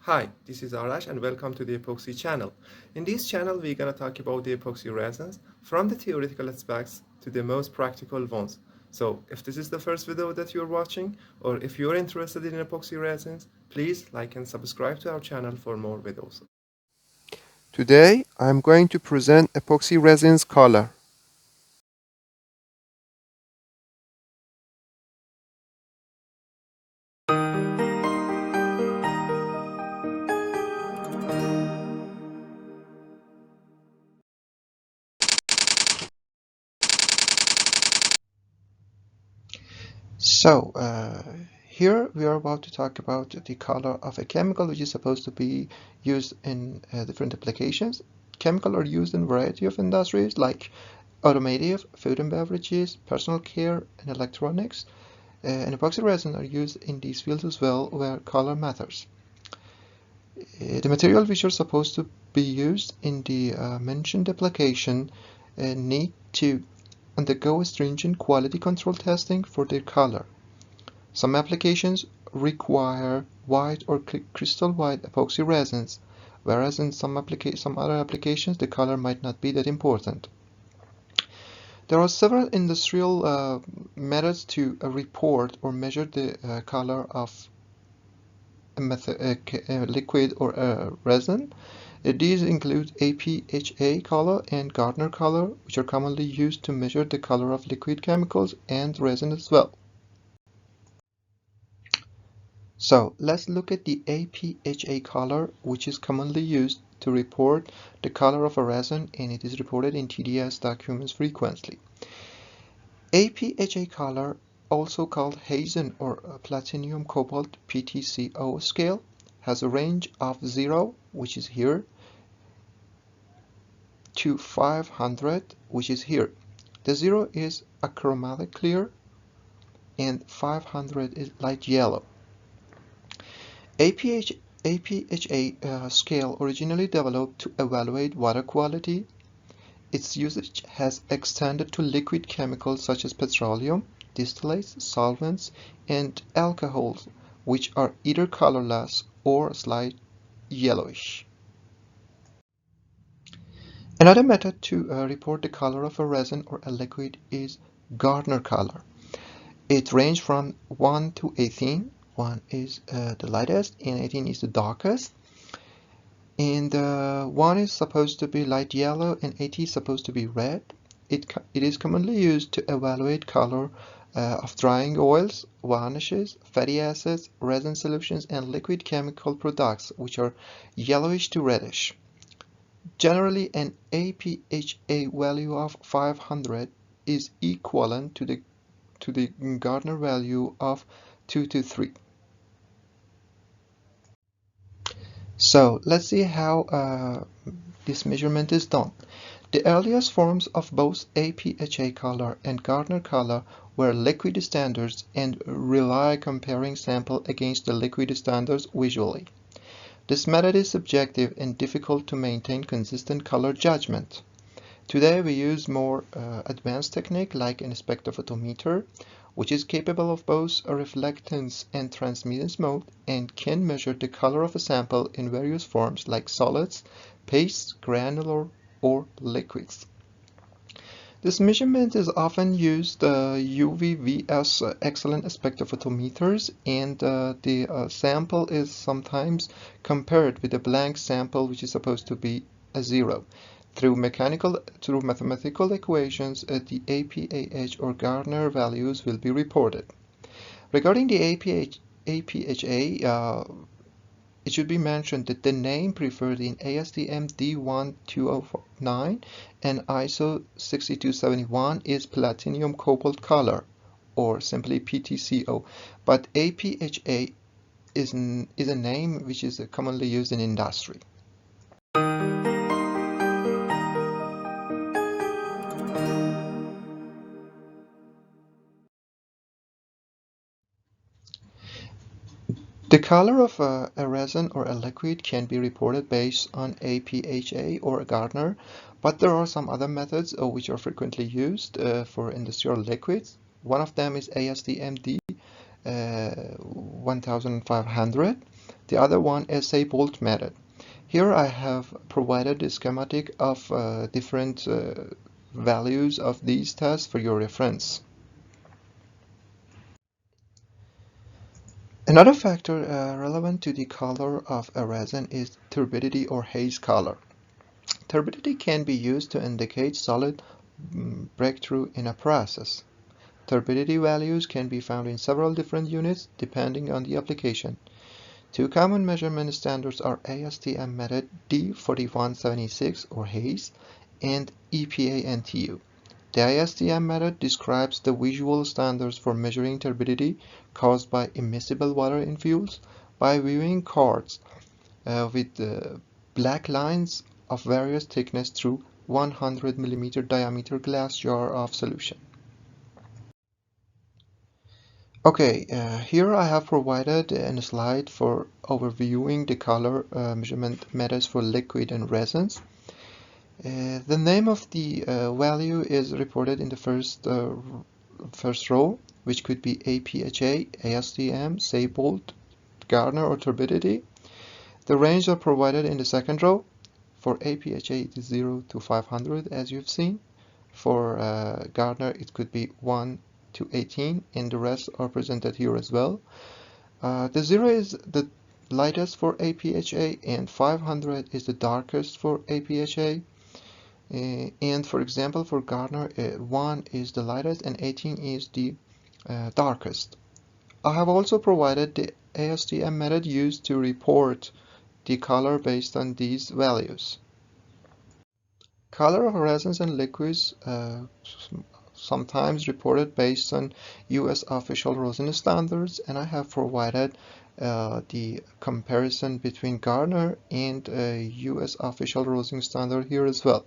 Hi, this is Arash and welcome to the Epoxy channel. In this channel, we're going to talk about the epoxy resins from the theoretical aspects to the most practical ones. So if this is the first video that you're watching, or if you're interested in epoxy resins, please like and subscribe to our channel for more videos. Today, I'm going to present epoxy resins color. Here we are about to talk about the color of a chemical which is supposed to be used in different applications. Chemicals are used in a variety of industries like automotive, food and beverages, personal care, and electronics. And epoxy resins are used in these fields as well where color matters. The material which are supposed to be used in the mentioned application need to undergo stringent quality control testing for their color. Some applications require white or crystal white epoxy resins, whereas in some other applications the color might not be that important. There are several industrial methods to report or measure the color of a liquid or a resin. These include APHA color and Gardner color, which are commonly used to measure the color of liquid chemicals and resin as well. So let's look at the APHA color, which is commonly used to report the color of a resin, and it is reported in TDS documents frequently. APHA color, also called Hazen or platinum cobalt PTCO scale, has a range of 0, which is here, to 500, which is here. The 0 is achromatic clear and 500 is light yellow. APHA scale originally developed to evaluate water quality. Its usage has extended to liquid chemicals such as petroleum, distillates, solvents, and alcohols, which are either colorless or slight yellowish. Another method to report the color of a resin or a liquid is Gardner color. It ranges from 1 to 18. 1 is the lightest and 18 is the darkest. And 1 is supposed to be light yellow and 18 is supposed to be red. It is commonly used to evaluate color of drying oils, varnishes, fatty acids, resin solutions, and liquid chemical products, which are yellowish to reddish. Generally, an APHA value of 500 is equivalent to the Gardner value of 2 to 3. So let's see how this measurement is done. The earliest forms of both APHA color and Gardner color were liquid standards and rely comparing sample against the liquid standards visually. This method is subjective and difficult to maintain consistent color judgment. Today we use more advanced technique like an spectrophotometer, which is capable of both a reflectance and transmittance mode and can measure the color of a sample in various forms like solids, pastes, granular, or liquids. This measurement is often used UVVS excellent spectrophotometers, and the sample is sometimes compared with a blank sample which is supposed to be a 0. Through mathematical equations, the APAH or Gardner values will be reported. Regarding the APHA, it should be mentioned that the name preferred in ASTM D1209 and ISO 6271 is platinum cobalt color, or simply PTCO, but APHA is a name which is commonly used in industry. The color of a resin or a liquid can be reported based on APHA or Gardner, but there are some other methods which are frequently used for industrial liquids. One of them is ASTM D 1500. The other one is a bolt method. Here I have provided a schematic of different values of these tests for your reference. Another factor relevant to the color of a resin is turbidity or haze color. Turbidity can be used to indicate solid breakthrough in a process. Turbidity values can be found in several different units depending on the application. Two common measurement standards are ASTM method D4176 or haze and EPA NTU. The ASTM method describes the visual standards for measuring turbidity caused by immiscible water in fuels by viewing cards with black lines of various thickness through 100 mm diameter glass jar of solution. Okay, here I have provided a slide for overviewing the color measurement methods for liquid and resins. The name of the value is reported in the first row, which could be APHA, ASTM, Seibold, Gardner, or turbidity. The range are provided in the second row. For APHA, it is 0 to 500, as you've seen. For Gardner, it could be 1 to 18, and the rest are presented here as well. The 0 is the lightest for APHA, and 500 is the darkest for APHA. And for example, for Gardner, 1 is the lightest and 18 is the darkest. I have also provided the ASTM method used to report the color based on these values. Color of resins and liquids sometimes reported based on US official rosin standards, and I have provided the comparison between Gardner and US official rosin standard here as well.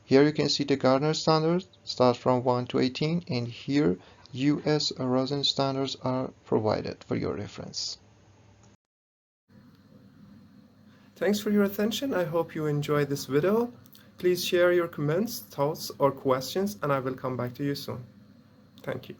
Here you can see the Gardner standard starts from 1 to 18, and here US rosin standards are provided for your reference. Thanks for your attention. I hope you enjoyed this video. Please share your comments, thoughts, or questions, and I will come back to you soon. Thank you.